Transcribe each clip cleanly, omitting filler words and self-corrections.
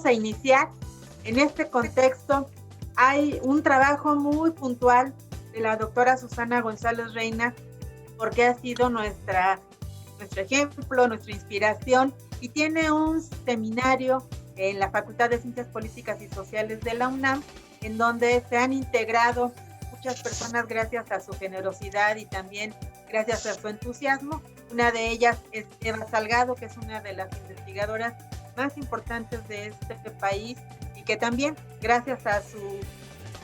a iniciar. En este contexto hay un trabajo muy puntual de la doctora Susana González Reina, porque ha sido nuestro ejemplo, nuestra inspiración, y tiene un seminario en la Facultad de Ciencias Políticas y Sociales de la UNAM, en donde se han integrado muchas personas gracias a su generosidad y también gracias a su entusiasmo. Una de ellas es Eva Salgado, que es una de las investigadoras más importantes de este país, y que también, gracias a su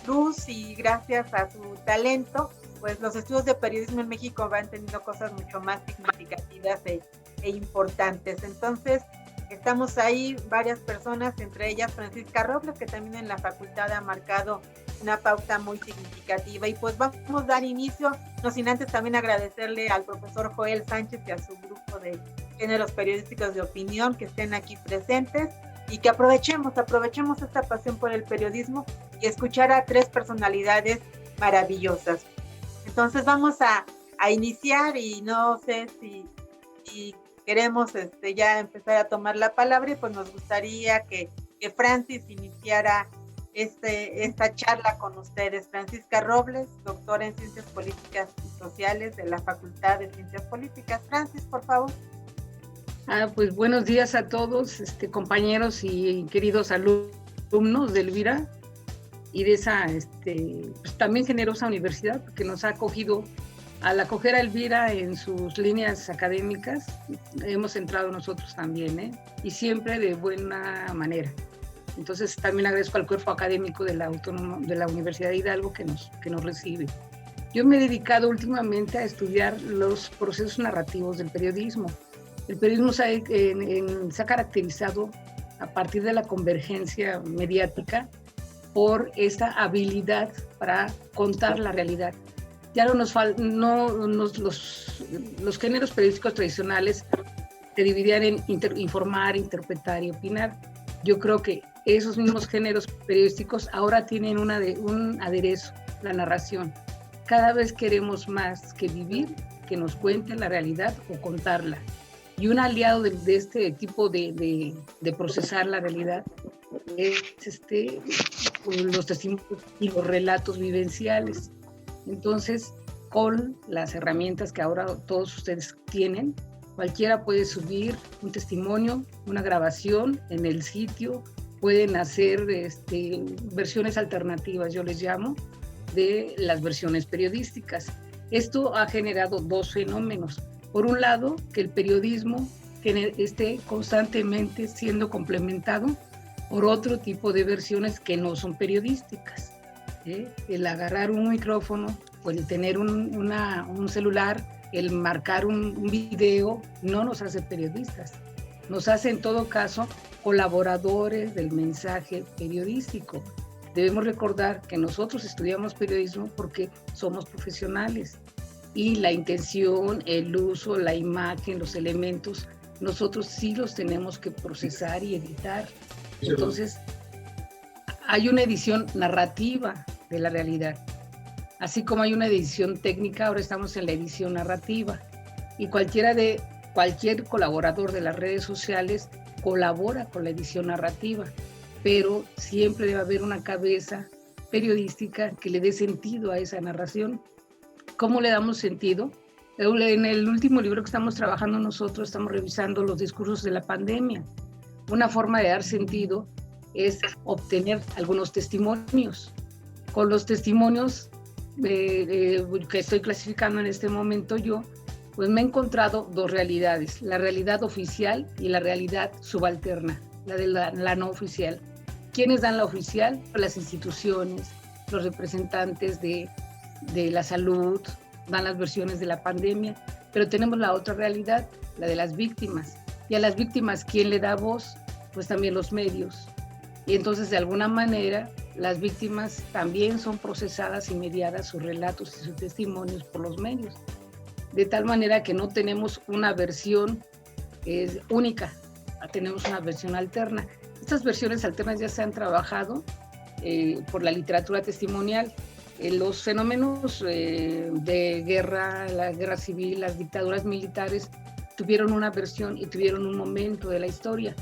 luz y gracias a su talento, pues los estudios de periodismo en México van teniendo cosas mucho más significativas e importantes. Entonces, estamos ahí varias personas, entre ellas Francisca Robles, que también en la facultad ha marcado una pauta muy significativa. Y pues vamos a dar inicio, no sin antes también agradecerle al profesor Joel Sánchez y a su grupo de géneros periodísticos de opinión que estén aquí presentes, y que aprovechemos esta pasión por el periodismo y escuchar a tres personalidades maravillosas. Entonces vamos a iniciar, y no sé si queremos ya empezar a tomar la palabra, y pues nos gustaría que Francis iniciara esta charla con ustedes. Francisca Robles, doctora en Ciencias Políticas y Sociales de la Facultad de Ciencias Políticas. Francis, por favor. Pues buenos días a todos, compañeros y queridos alumnos de Elvira y de esa pues también generosa universidad, que nos ha acogido. Al acoger a Elvira en sus líneas académicas, hemos entrado nosotros también, y siempre de buena manera. Entonces también agradezco al cuerpo académico de la Universidad de Hidalgo que nos recibe. Yo me he dedicado últimamente a estudiar los procesos narrativos del periodismo. El periodismo se ha caracterizado a partir de la convergencia mediática por esta habilidad para contar la realidad. Ya los géneros periodísticos tradicionales se dividían en informar, interpretar y opinar. Yo creo que esos mismos géneros periodísticos ahora tienen un aderezo, la narración. Cada vez queremos más que vivir, que nos cuenten la realidad o contarla. Y un aliado de este tipo de procesar la realidad es los testimonios y los relatos vivenciales. Entonces, con las herramientas que ahora todos ustedes tienen, cualquiera puede subir un testimonio, una grabación en el sitio, pueden hacer versiones alternativas, yo les llamo, de las versiones periodísticas. Esto ha generado dos fenómenos. Por un lado, que el periodismo esté constantemente siendo complementado por otro tipo de versiones que no son periodísticas. El agarrar un micrófono o el tener un celular, el marcar un video, no nos hace periodistas. Nos hace en todo caso colaboradores del mensaje periodístico. Debemos recordar que nosotros estudiamos periodismo porque somos profesionales, y la intención, el uso, la imagen, los elementos, nosotros sí los tenemos que procesar y editar. Entonces, hay una edición narrativa de la realidad. Así como hay una edición técnica, ahora estamos en la edición narrativa. Y cualquier colaborador de las redes sociales colabora con la edición narrativa, pero siempre debe haber una cabeza periodística que le dé sentido a esa narración. ¿Cómo le damos sentido? En el último libro que estamos trabajando nosotros, estamos revisando los discursos de la pandemia. Una forma de dar sentido es obtener algunos testimonios. Con los testimonios que estoy clasificando en este momento yo, pues me he encontrado dos realidades, la realidad oficial y la realidad subalterna, la de la no oficial. ¿Quiénes dan la oficial? Las instituciones, los representantes de la salud, dan las versiones de la pandemia, pero tenemos la otra realidad, la de las víctimas. Y a las víctimas, ¿quién le da voz? Pues también los medios. Y entonces, de alguna manera, las víctimas también son procesadas y mediadas sus relatos y sus testimonios por los medios. De tal manera que no tenemos una versión única, tenemos una versión alterna. Estas versiones alternas ya se han trabajado por la literatura testimonial. Los fenómenos de guerra, la guerra civil, las dictaduras militares tuvieron una versión y tuvieron un momento de la historia.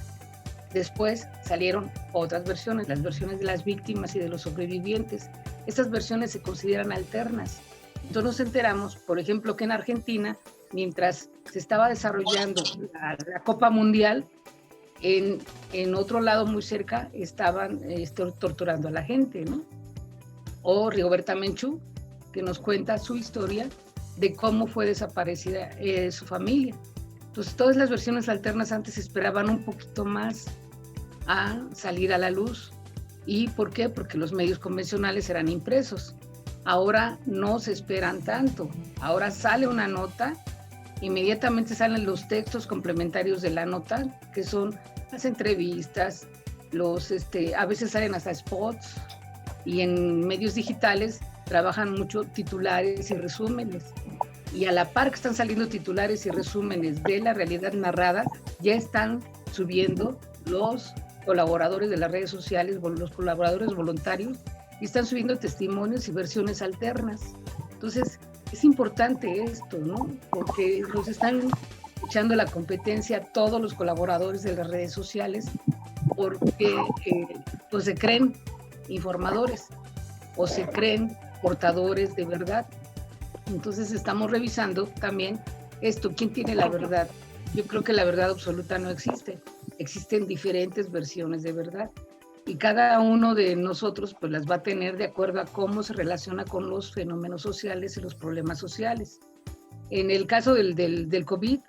Después salieron otras versiones, las versiones de las víctimas y de los sobrevivientes. Estas versiones se consideran alternas. Entonces nos enteramos, por ejemplo, que en Argentina, mientras se estaba desarrollando la Copa Mundial, en otro lado muy cerca estaban torturando a la gente, ¿no? O Rigoberta Menchú, que nos cuenta su historia de cómo fue desaparecida su familia. Entonces, todas las versiones alternas antes esperaban un poquito más a salir a la luz. ¿Y por qué? Porque los medios convencionales eran impresos. Ahora no se esperan tanto. Ahora sale una nota, inmediatamente salen los textos complementarios de la nota, que son las entrevistas, a veces salen hasta spots, y en medios digitales trabajan mucho titulares y resúmenes. Y a la par que están saliendo titulares y resúmenes de la realidad narrada, ya están subiendo los colaboradores de las redes sociales, los colaboradores voluntarios, y están subiendo testimonios y versiones alternas. Entonces, es importante esto, ¿no? Porque nos están echando la competencia a todos los colaboradores de las redes sociales, porque pues se creen informadores o se creen portadores de verdad. Entonces estamos revisando también esto, ¿quién tiene la verdad? Yo creo que la verdad absoluta no existe, existen diferentes versiones de verdad y cada uno de nosotros pues las va a tener de acuerdo a cómo se relaciona con los fenómenos sociales y los problemas sociales. En el caso del COVID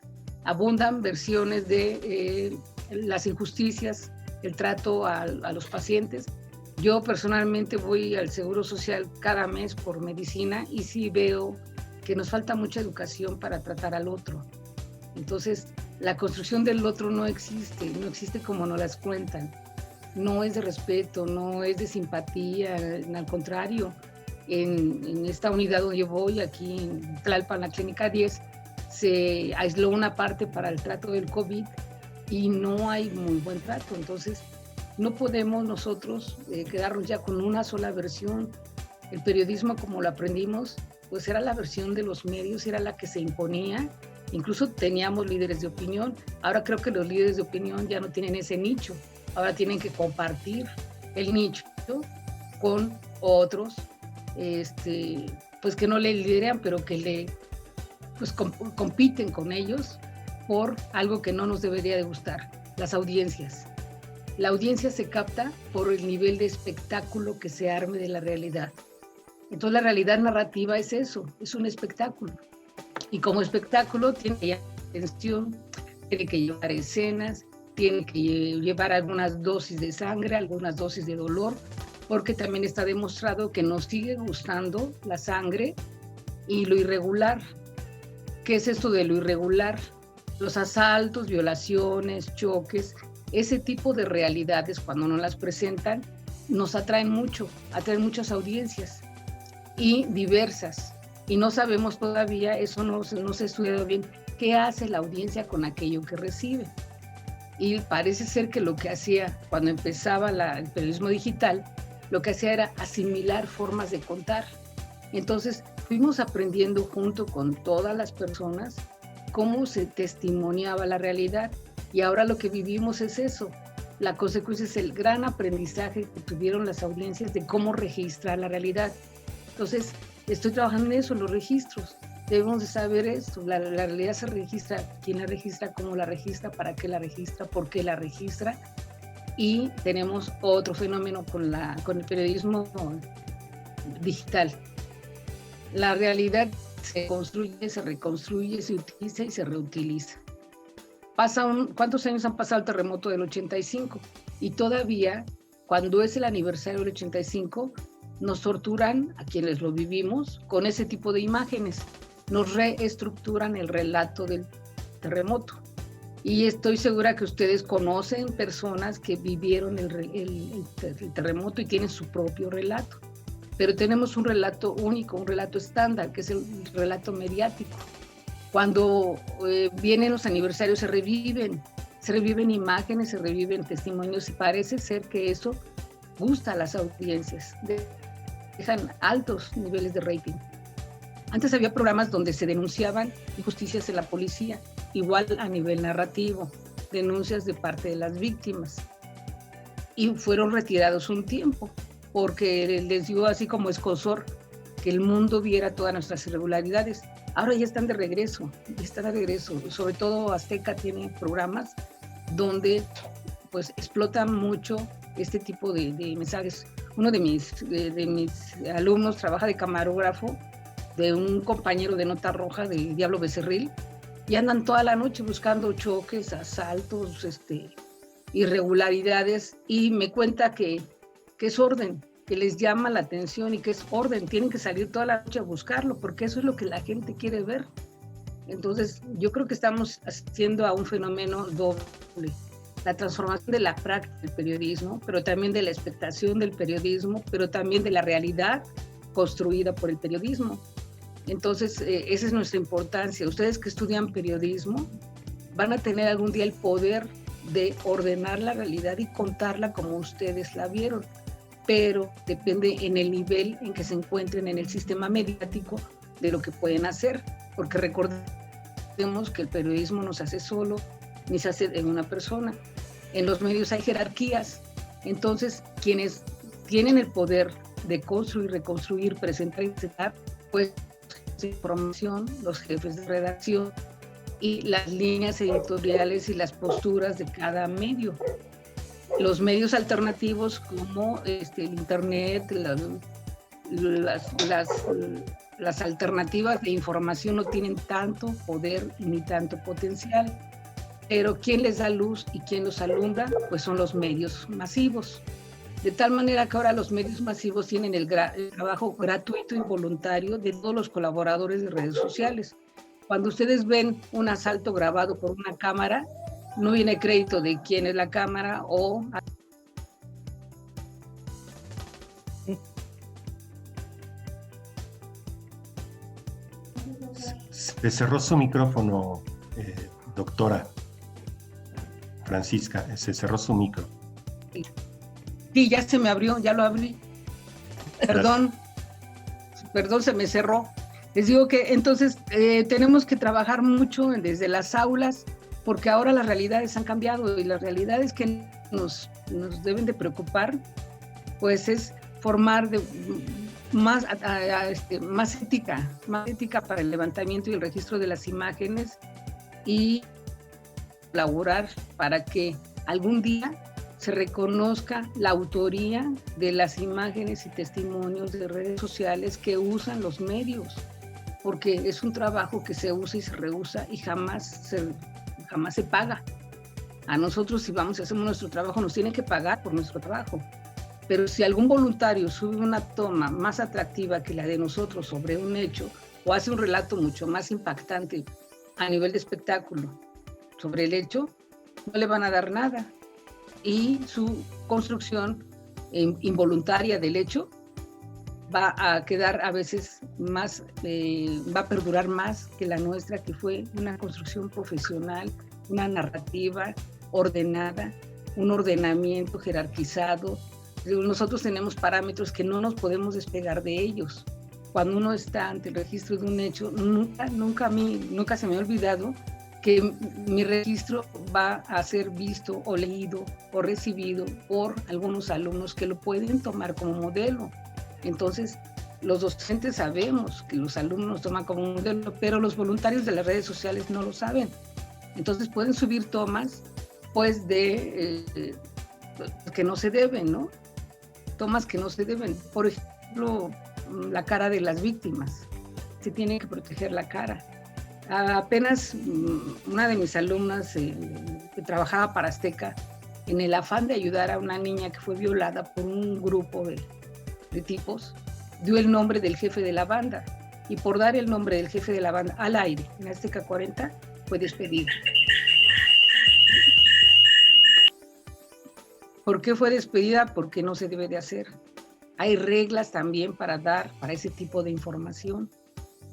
abundan versiones de las injusticias, el trato a los pacientes. Yo personalmente voy al Seguro Social cada mes por medicina y sí veo que nos falta mucha educación para tratar al otro. Entonces, la construcción del otro no existe como nos las cuentan. No es de respeto, no es de simpatía, al contrario. En esta unidad donde yo voy, aquí en Tlalpan, la Clínica 10, se aisló una parte para el trato del COVID y no hay muy buen trato. Entonces, no podemos nosotros quedarnos ya con una sola versión. El periodismo, como lo aprendimos, pues era la versión de los medios, era la que se imponía. Incluso teníamos líderes de opinión. Ahora creo que los líderes de opinión ya no tienen ese nicho. Ahora tienen que compartir el nicho con otros, pues que no le lideran, pero que compiten con ellos por algo que no nos debería de gustar, las audiencias. La audiencia se capta por el nivel de espectáculo que se arme de la realidad. Entonces la realidad narrativa es eso, es un espectáculo. Y como espectáculo tiene que llevar atención, tiene que llevar escenas, tiene que llevar algunas dosis de sangre, algunas dosis de dolor, porque también está demostrado que nos sigue gustando la sangre y lo irregular. ¿Qué es esto de lo irregular? Los asaltos, violaciones, choques, ese tipo de realidades cuando nos las presentan nos atraen mucho, atraen muchas audiencias y diversas. Y no sabemos todavía, eso no se ha estudiado bien, qué hace la audiencia con aquello que recibe. Y parece ser que lo que hacía cuando empezaba el periodismo digital, lo que hacía era asimilar formas de contar. Entonces fuimos aprendiendo junto con todas las personas cómo se testimoniaba la realidad. Y ahora lo que vivimos es eso. La consecuencia es el gran aprendizaje que tuvieron las audiencias de cómo registrar la realidad. Entonces, estoy trabajando en eso, en los registros. Debemos de saber esto. La realidad se registra, quién la registra, cómo la registra, para qué la registra, por qué la registra. Y tenemos otro fenómeno con el periodismo digital. La realidad se construye, se reconstruye, se utiliza y se reutiliza. ¿Cuántos años han pasado el terremoto del 85? Y todavía, cuando es el aniversario del 85, nos torturan a quienes lo vivimos con ese tipo de imágenes. Nos reestructuran el relato del terremoto. Y estoy segura que ustedes conocen personas que vivieron el terremoto y tienen su propio relato. Pero tenemos un relato único, un relato estándar, que es el relato mediático. Cuando vienen los aniversarios se reviven imágenes, se reviven testimonios y parece ser que eso gusta a las audiencias, dejan altos niveles de rating. Antes había programas donde se denunciaban injusticias en la policía, igual a nivel narrativo, denuncias de parte de las víctimas. y fueron retirados un tiempo, porque les dio así como escozor que el mundo viera todas nuestras irregularidades. Ahora ya están de regreso, sobre todo Azteca tiene programas donde pues explotan mucho este tipo de mensajes. Uno de mis alumnos trabaja de camarógrafo de un compañero de Nota Roja, de Diablo Becerril, y andan toda la noche buscando choques, asaltos, irregularidades, y me cuenta que es orden, que les llama la atención y que es orden, tienen que salir toda la noche a buscarlo, porque eso es lo que la gente quiere ver. Entonces, yo creo que estamos asistiendo a un fenómeno doble, la transformación de la práctica del periodismo, pero también de la expectación del periodismo, pero también de la realidad construida por el periodismo. Entonces, esa es nuestra importancia. Ustedes que estudian periodismo van a tener algún día el poder de ordenar la realidad y contarla como ustedes la vieron, pero depende en el nivel en que se encuentren en el sistema mediático de lo que pueden hacer, porque recordemos que el periodismo no se hace solo, ni se hace en una persona. En los medios hay jerarquías, entonces quienes tienen el poder de construir, reconstruir, presentar y presentar, pues de información, los jefes de redacción y las líneas editoriales y las posturas de cada medio. Los medios alternativos como el internet, las alternativas de información no tienen tanto poder ni tanto potencial, pero quien les da luz y quien los alumbra, pues son los medios masivos. De tal manera que ahora los medios masivos tienen el trabajo gratuito y voluntario de todos los colaboradores de redes sociales. Cuando ustedes ven un asalto grabado por una cámara, no viene crédito de quién es la cámara o... Se cerró su micrófono, doctora Francisca, se cerró su micro. Sí, ya se me abrió, ya lo abrí. Perdón, se me cerró. Les digo que entonces tenemos que trabajar mucho desde las aulas, porque ahora las realidades han cambiado y las realidades que nos deben de preocupar, pues es formar más ética para el levantamiento y el registro de las imágenes y colaborar para que algún día se reconozca la autoría de las imágenes y testimonios de redes sociales que usan los medios, porque es un trabajo que se usa y se reusa y jamás se paga. A nosotros, si vamos y hacemos nuestro trabajo, nos tienen que pagar por nuestro trabajo. Pero si algún voluntario sube una toma más atractiva que la de nosotros sobre un hecho o hace un relato mucho más impactante a nivel de espectáculo sobre el hecho, no le van a dar nada. Y su construcción involuntaria del hecho va a quedar a veces más, va a perdurar más que la nuestra, que fue una construcción profesional, una narrativa ordenada, un ordenamiento jerarquizado. Nosotros tenemos parámetros que no nos podemos despegar de ellos. Cuando uno está ante el registro de un hecho, nunca se me ha olvidado que mi registro va a ser visto o leído o recibido por algunos alumnos que lo pueden tomar como modelo. Entonces, los docentes sabemos que los alumnos nos toman como modelo, pero los voluntarios de las redes sociales no lo saben. Entonces, pueden subir tomas, pues, que no se deben, ¿no? Tomas que no se deben. Por ejemplo, la cara de las víctimas. Se tiene que proteger la cara. Apenas una de mis alumnas que trabajaba para Azteca, en el afán de ayudar a una niña que fue violada por un grupo de tipos, dio el nombre del jefe de la banda, y por dar el nombre del jefe de la banda al aire en Azteca 40 fue despedida. ¿Por qué fue despedida? Porque no se debe de hacer. Hay reglas también para dar para ese tipo de información.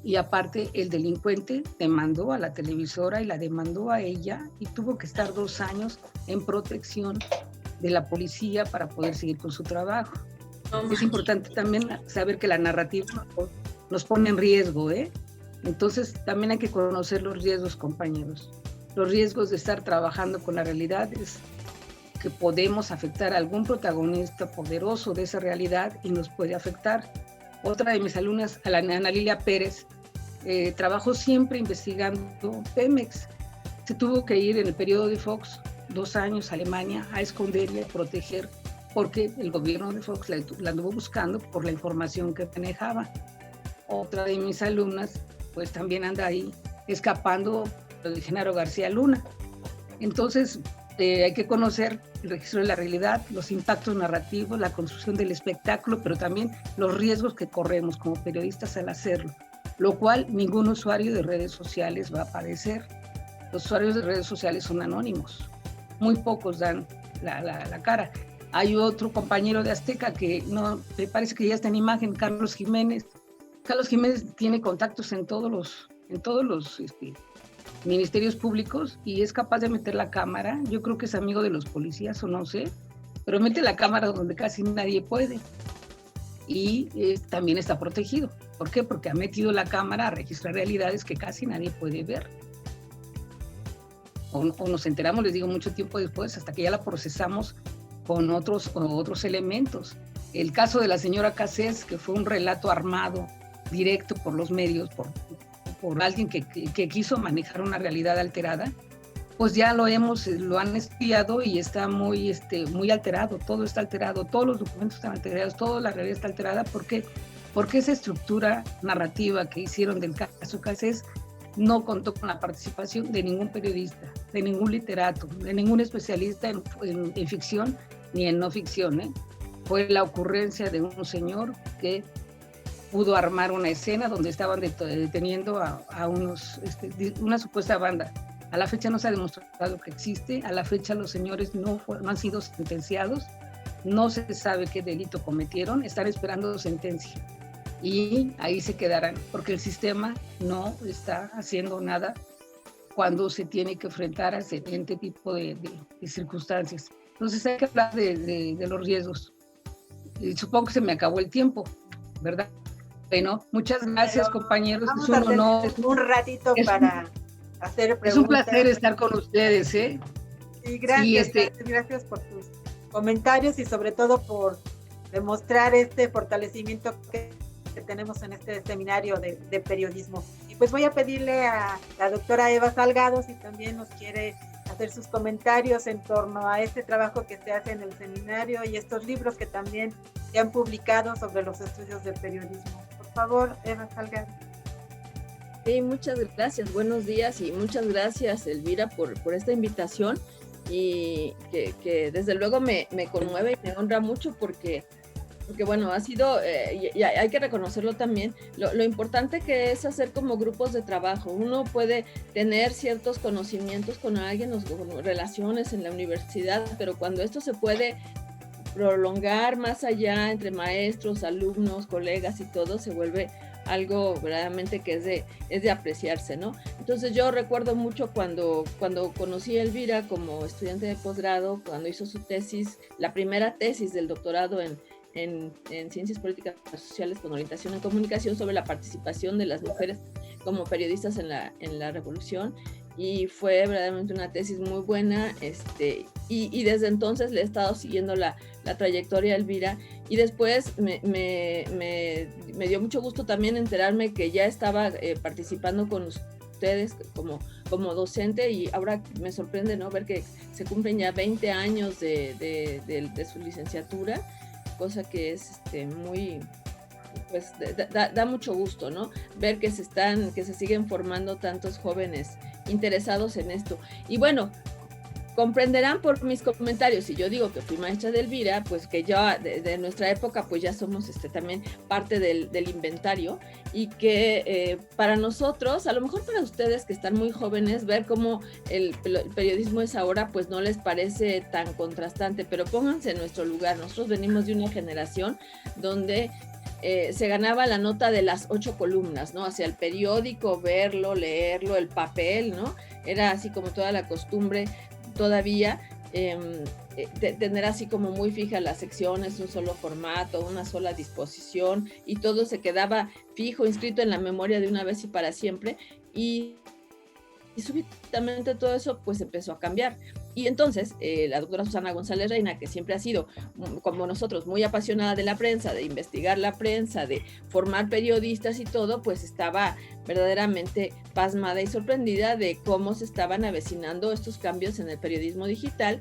Y aparte, el delincuente demandó a la televisora y la demandó a ella y tuvo que estar 2 años en protección de la policía para poder seguir con su trabajo. Es importante también saber que la narrativa nos pone en riesgo, ¿eh? Entonces, también hay que conocer los riesgos, compañeros. Los riesgos de estar trabajando con la realidad es que podemos afectar a algún protagonista poderoso de esa realidad y nos puede afectar. Otra de mis alumnas, Ana Lilia Pérez, trabajó siempre investigando Pemex. Se tuvo que ir en el periodo de Fox 2 años a Alemania a esconderla, a proteger, porque el gobierno de Fox la anduvo buscando por la información que manejaba. Otra de mis alumnas, pues también anda ahí escapando de Genaro García Luna. Entonces, hay que conocer el registro de la realidad, los impactos narrativos, la construcción del espectáculo, pero también los riesgos que corremos como periodistas al hacerlo, lo cual ningún usuario de redes sociales va a padecer. Los usuarios de redes sociales son anónimos, muy pocos dan la cara. Hay otro compañero de Azteca que no, me parece que ya está en imagen, Carlos Jiménez. Carlos Jiménez tiene contactos en todos los ministerios públicos y es capaz de meter la cámara. Yo creo que es amigo de los policías o no sé, pero mete la cámara donde casi nadie puede y también está protegido. ¿Por qué? Porque ha metido la cámara a registrar realidades que casi nadie puede ver. O nos enteramos, les digo, mucho tiempo después, hasta que ya la procesamos con otros elementos. El caso de la señora Cassés, que fue un relato armado directo por los medios, por alguien que quiso manejar una realidad alterada, pues ya lo han estudiado y está muy alterado, todo está alterado, todos los documentos están alterados, toda la realidad está alterada. ¿Por qué? Porque esa estructura narrativa que hicieron del caso Cassés no contó con la participación de ningún periodista, de ningún literato, de ningún especialista en ficción ni en no ficción. Fue la ocurrencia de un señor que pudo armar una escena donde estaban deteniendo a una supuesta banda. A la fecha no se ha demostrado que existe, a la fecha los señores no han sido sentenciados, no se sabe qué delito cometieron, están esperando sentencia. Y ahí se quedarán, porque el sistema no está haciendo nada cuando se tiene que enfrentar a este tipo de circunstancias. Entonces hay que hablar de los riesgos. Y supongo que se me acabó el tiempo, ¿verdad? Bueno, muchas gracias, compañeros. Vamos es un honor. Un ratito para hacer preguntas. Es un placer estar con ustedes, Sí, gracias, gracias por tus comentarios y sobre todo por demostrar este fortalecimiento que tenemos en este seminario de periodismo. Y pues voy a pedirle a la doctora Eva Salgado si también nos quiere hacer sus comentarios en torno a este trabajo que se hace en el seminario y estos libros que también se han publicado sobre los estudios del periodismo. Por favor, Eva Salgado. Sí, muchas gracias, buenos días y muchas gracias, Elvira, por esta invitación y que desde luego me conmueve y me honra mucho porque bueno, ha sido, y hay que reconocerlo también, lo importante que es hacer como grupos de trabajo. Uno puede tener ciertos conocimientos con alguien, relaciones en la universidad, pero cuando esto se puede prolongar más allá entre maestros, alumnos, colegas y todo, se vuelve algo verdaderamente que es de apreciarse, ¿no? Entonces yo recuerdo mucho cuando conocí a Elvira como estudiante de posgrado, cuando hizo su tesis, la primera tesis del doctorado en Ciencias Políticas Sociales con orientación en comunicación sobre la participación de las mujeres como periodistas en la revolución, y fue verdaderamente una tesis muy buena, y desde entonces le he estado siguiendo la trayectoria a Elvira, y después me dio mucho gusto también enterarme que ya estaba participando con ustedes como docente, y ahora me sorprende, ¿no?, ver que se cumplen ya 20 años de su licenciatura, cosa que es muy, pues da mucho gusto, ¿no?, ver que se siguen formando tantos jóvenes interesados en esto. Y bueno, comprenderán por mis comentarios, si yo digo que fui maestra de Elvira, pues que ya de nuestra época pues ya somos también parte del inventario, y que para nosotros, a lo mejor para ustedes que están muy jóvenes, ver cómo el periodismo es ahora, pues no les parece tan contrastante, pero pónganse en nuestro lugar. Nosotros venimos de una generación donde se ganaba la nota de las 8 columnas, ¿no? Hacia el periódico, verlo, leerlo, el papel, ¿no? Era así como toda la costumbre todavía, tener así como muy fija las secciones, un solo formato, una sola disposición, y todo se quedaba fijo, inscrito en la memoria de una vez y para siempre, y súbitamente todo eso pues empezó a cambiar. Y entonces, la doctora Susana González Reina, que siempre ha sido, como nosotros, muy apasionada de la prensa, de investigar la prensa, de formar periodistas y todo, pues estaba verdaderamente pasmada y sorprendida de cómo se estaban avecinando estos cambios en el periodismo digital.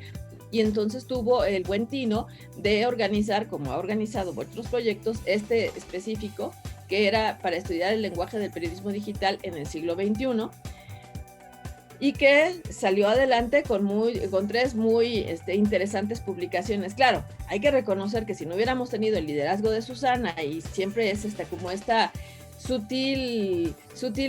Y entonces tuvo el buen tino de organizar, como ha organizado otros proyectos, este específico, que era para estudiar el lenguaje del periodismo digital en el siglo XXI, y que salió adelante con tres muy interesantes publicaciones. Claro, hay que reconocer que si no hubiéramos tenido el liderazgo de Susana, y siempre es como esta sutil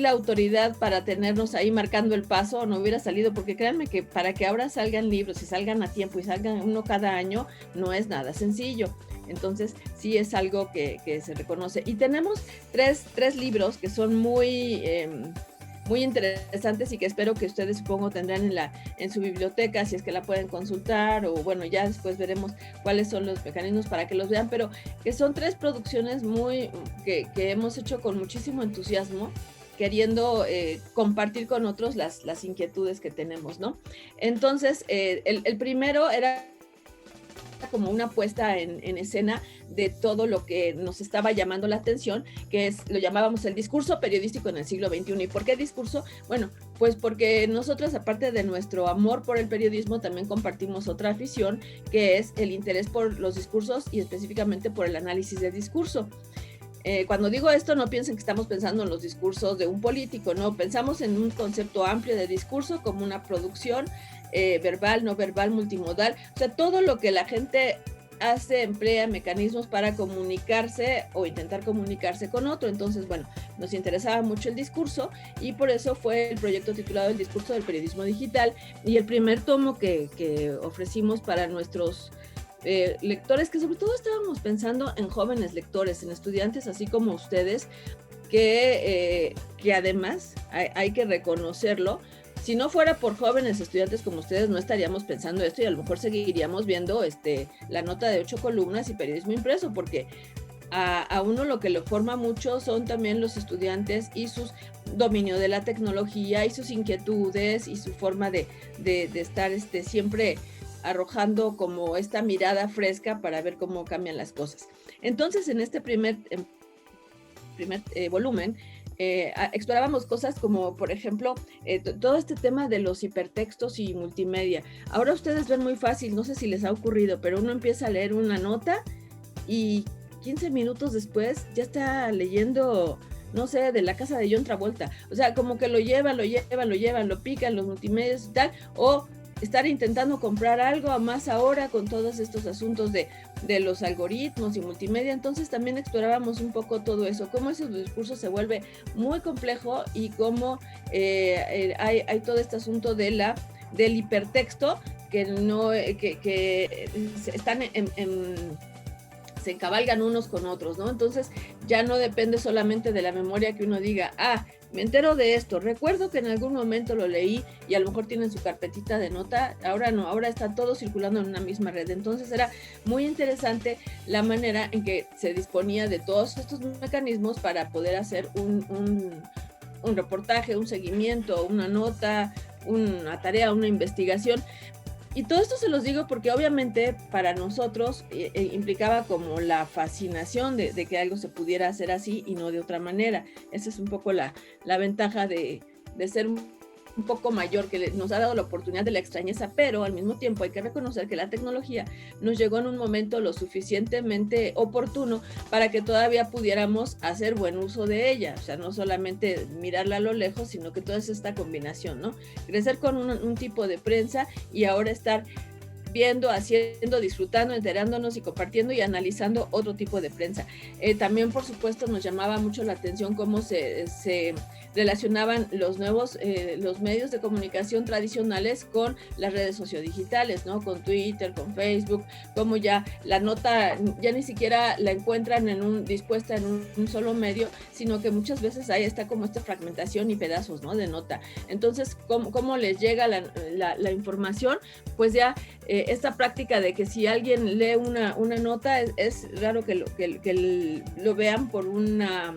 autoridad para tenernos ahí marcando el paso, no hubiera salido, porque créanme que para que ahora salgan libros y salgan a tiempo y salgan uno cada año, no es nada sencillo. Entonces sí es algo que se reconoce. Y tenemos tres libros que son muy interesantes y que espero que ustedes, supongo, tendrán en su biblioteca, si es que la pueden consultar, o bueno, ya después veremos cuáles son los mecanismos para que los vean, pero que son tres producciones que hemos hecho con muchísimo entusiasmo, queriendo compartir con otros las inquietudes que tenemos, ¿no? Entonces, el primero era como una puesta en escena de todo lo que nos estaba llamando la atención, que lo llamábamos el discurso periodístico en el siglo XXI. ¿Y por qué discurso? Bueno, pues porque nosotros, aparte de nuestro amor por el periodismo, también compartimos otra afición, que es el interés por los discursos y específicamente por el análisis del discurso. Cuando digo esto, no piensen que estamos pensando en los discursos de un político, no, pensamos en un concepto amplio de discurso como una producción verbal, no verbal, multimodal, o sea, todo lo que la gente hace, emplea mecanismos para comunicarse o intentar comunicarse con otro. Entonces, bueno, nos interesaba mucho el discurso y por eso fue el proyecto titulado El discurso del periodismo digital, y el primer tomo que ofrecimos para nuestros lectores, que sobre todo estábamos pensando en jóvenes lectores, en estudiantes así como ustedes, que además hay que reconocerlo. Si no fuera por jóvenes estudiantes como ustedes, no estaríamos pensando esto y a lo mejor seguiríamos viendo la nota de 8 columnas y periodismo impreso, porque a uno lo que lo forma mucho son también los estudiantes y su dominio de la tecnología y sus inquietudes y su forma de estar siempre arrojando como esta mirada fresca para ver cómo cambian las cosas. Entonces, en este primer volumen, explorábamos cosas como, por ejemplo, todo este tema de los hipertextos y multimedia. Ahora ustedes ven muy fácil, no sé si les ha ocurrido, pero uno empieza a leer una nota y 15 minutos después ya está leyendo, no sé, de La casa de John Travolta. O sea, como que lo llevan, lo pican los multimedios y tal, o estar intentando comprar algo, a más ahora con todos estos asuntos de los algoritmos y multimedia. Entonces también explorábamos un poco todo eso, cómo ese discurso se vuelve muy complejo y cómo hay todo este asunto del hipertexto que están se encabalgan unos con otros, ¿no? Entonces ya no depende solamente de la memoria que uno diga, me entero de esto, recuerdo que en algún momento lo leí y a lo mejor tienen su carpetita de nota, ahora no, ahora está todo circulando en una misma red. Entonces era muy interesante la manera en que se disponía de todos estos mecanismos para poder hacer un reportaje, un seguimiento, una nota, una tarea, una investigación. Y todo esto se los digo porque obviamente para nosotros implicaba como la fascinación de que algo se pudiera hacer así y no de otra manera. Esa es un poco la ventaja de ser un poco mayor, que nos ha dado la oportunidad de la extrañeza, pero al mismo tiempo hay que reconocer que la tecnología nos llegó en un momento lo suficientemente oportuno para que todavía pudiéramos hacer buen uso de ella. O sea, no solamente mirarla a lo lejos, sino que toda esta combinación, ¿no? Crecer con un tipo de prensa y ahora estar viendo, haciendo, disfrutando, enterándonos y compartiendo y analizando otro tipo de prensa. También, por supuesto, nos llamaba mucho la atención cómo se relacionaban los medios de comunicación tradicionales con las redes sociodigitales, ¿no? Con Twitter, con Facebook, como ya la nota ya ni siquiera la encuentran dispuesta en un solo medio, sino que muchas veces ahí está como esta fragmentación y pedazos, ¿no? De nota. Entonces, ¿cómo les llega la información? Pues ya esta práctica de que si alguien lee una nota, es raro que lo vean por una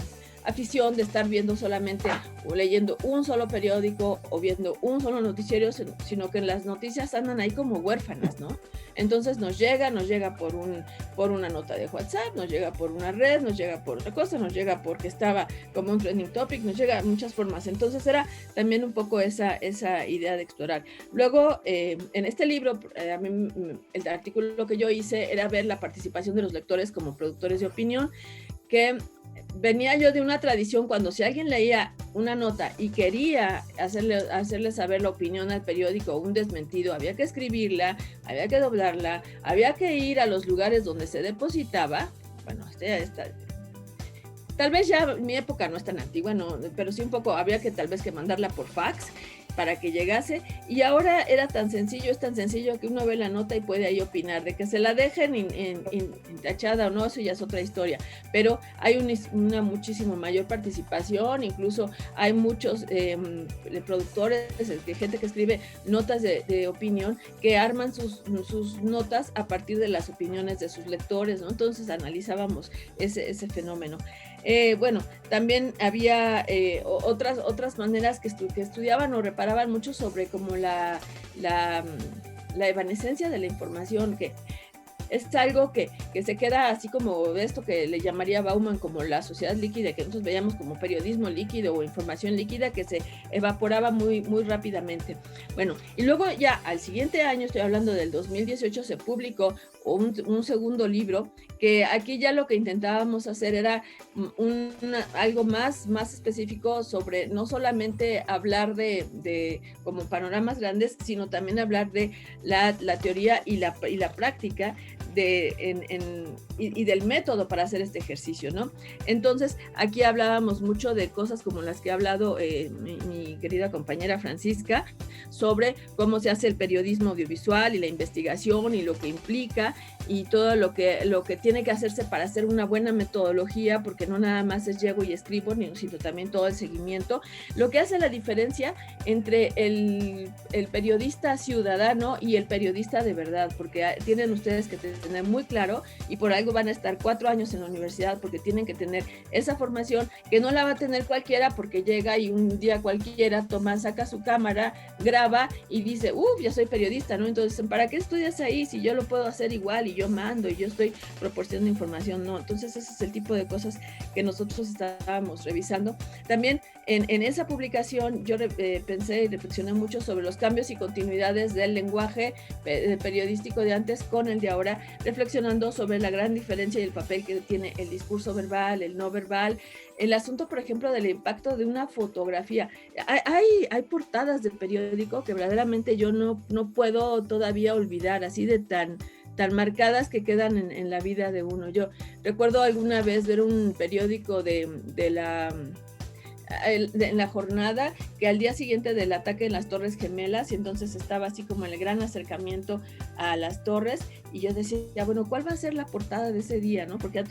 afición de estar viendo solamente o leyendo un solo periódico o viendo un solo noticiero, sino que las noticias andan ahí como huérfanas, ¿no? Entonces nos llega por una nota de WhatsApp, nos llega por una red, nos llega por otra cosa, nos llega porque estaba como un trending topic, nos llega de muchas formas. Entonces era también un poco esa idea de explorar. Luego, en este libro, a mí, el artículo que yo hice era ver la participación de los lectores como productores de opinión, que venía yo de una tradición cuando si alguien leía una nota y quería hacerle saber la opinión al periódico o un desmentido, había que escribirla, había que doblarla, había que ir a los lugares donde se depositaba. Bueno, tal vez ya mi época no es tan antigua, no, pero sí un poco había que tal vez que mandarla por fax para que llegase, y ahora era tan sencillo, es tan sencillo que uno ve la nota y puede ahí opinar, de que se la dejen tachada o no, eso ya es otra historia, pero hay una muchísimo mayor participación, incluso hay muchos productores, gente que escribe notas de opinión, que arman sus notas a partir de las opiniones de sus lectores, ¿no? Entonces analizábamos ese fenómeno. Bueno, también había otras maneras que estudiaban o reparaban mucho sobre como la evanescencia de la información, que es algo que se queda así como esto que le llamaría Bauman como la sociedad líquida, que nosotros veíamos como periodismo líquido o información líquida que se evaporaba muy, muy rápidamente. Bueno, y luego ya al siguiente año, estoy hablando del 2018, se publicó un segundo libro, que aquí ya lo que intentábamos hacer era algo más específico sobre no solamente hablar de como panoramas grandes, sino también hablar de la teoría y la práctica y del método para hacer este ejercicio, ¿no? Entonces, aquí hablábamos mucho de cosas como las que ha hablado mi querida compañera Francisca, sobre cómo se hace el periodismo audiovisual y la investigación y lo que implica y todo lo que tiene que hacerse para hacer una buena metodología, porque no nada más es llego y escribo, sino también todo el seguimiento. Lo que hace la diferencia entre el periodista ciudadano y el periodista de verdad, porque tienen ustedes que tener muy claro, y por algo van a estar 4 años en la universidad, porque tienen que tener esa formación que no la va a tener cualquiera, porque llega y un día cualquiera saca su cámara, graba y dice, ya soy periodista, ¿no? Entonces, ¿para qué estudias ahí si yo lo puedo hacer igual y yo mando y yo estoy proporcionando información? No, entonces ese es el tipo de cosas que nosotros estábamos revisando. También en esa publicación yo pensé y reflexioné mucho sobre los cambios y continuidades del lenguaje periodístico de antes con el de ahora, reflexionando sobre la gran diferencia y el papel que tiene el discurso verbal, el no verbal, el asunto, por ejemplo, del impacto de una fotografía. Hay portadas de periódico que verdaderamente yo no puedo todavía olvidar, así de tan marcadas que quedan en la vida de uno. Yo recuerdo alguna vez ver un periódico en la jornada, que al día siguiente del ataque en las Torres Gemelas, y entonces estaba así como el gran acercamiento a las torres, y yo decía, bueno, ¿cuál va a ser la portada de ese día, no? Porque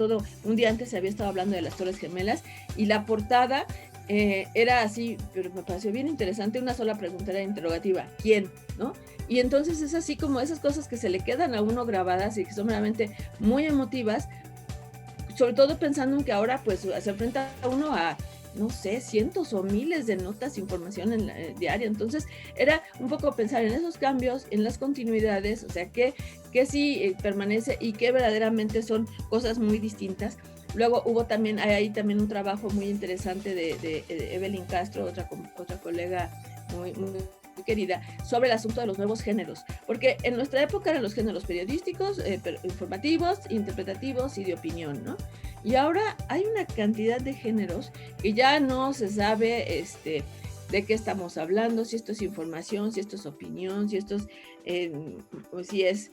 un día antes se había estado hablando de las Torres Gemelas, y la portada era así, pero me pareció bien interesante, una sola pregunta era interrogativa, ¿quién? ¿No? Y entonces es así como esas cosas que se le quedan a uno grabadas y que son realmente muy emotivas, sobre todo pensando en que ahora pues se enfrenta uno a, no sé, cientos o miles de notas, información diaria. Entonces era un poco pensar en esos cambios, en las continuidades, o sea, que sí permanece y que verdaderamente son cosas muy distintas. Luego hay ahí también un trabajo muy interesante de Evelyn Castro, otra colega muy querida, sobre el asunto de los nuevos géneros, porque en nuestra época eran los géneros periodísticos, informativos, interpretativos y de opinión, ¿no? Y ahora hay una cantidad de géneros que ya no se sabe de qué estamos hablando, si esto es información, si esto es opinión, si esto es si es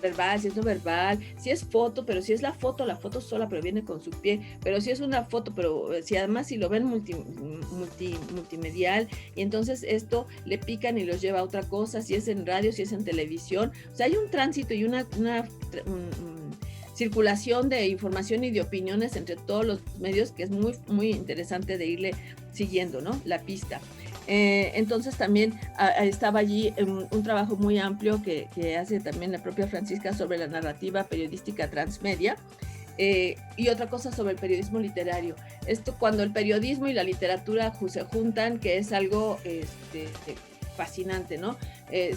verbal, si es no verbal, si es foto, pero si es la foto sola, pero viene con su pie, pero si es una foto, pero si además si lo ven multimedial, y entonces esto le pican y los lleva a otra cosa, si es en radio, si es en televisión. O sea, hay un tránsito y una circulación de información y de opiniones entre todos los medios que es muy, muy interesante de irle siguiendo, ¿no? La pista. Entonces también estaba allí un trabajo muy amplio que hace también la propia Francisca sobre la narrativa periodística transmedia, Y otra cosa sobre el periodismo literario. Esto cuando el periodismo y la literatura se juntan, que es algo fascinante, ¿no?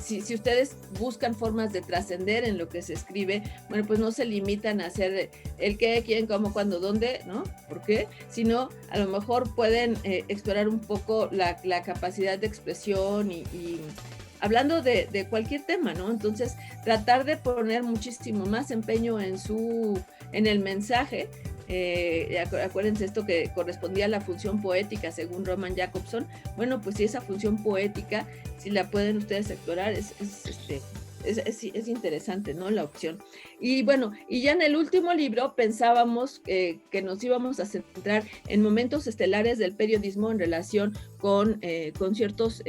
Si ustedes buscan formas de trascender en lo que se escribe, bueno, pues no se limitan a hacer el qué, quién, cómo, cuándo, dónde, ¿no? ¿Por qué? Sino a lo mejor pueden explorar un poco la capacidad de expresión y hablando de cualquier tema, ¿no? Entonces, tratar de poner muchísimo más empeño en el mensaje. Acuérdense esto que correspondía a la función poética según Roman Jakobson. Bueno, pues si esa función poética, si la pueden ustedes explorar, es interesante, ¿no? La opción. Y bueno, y ya en el último libro pensábamos que nos íbamos a centrar en momentos estelares del periodismo en relación con ciertos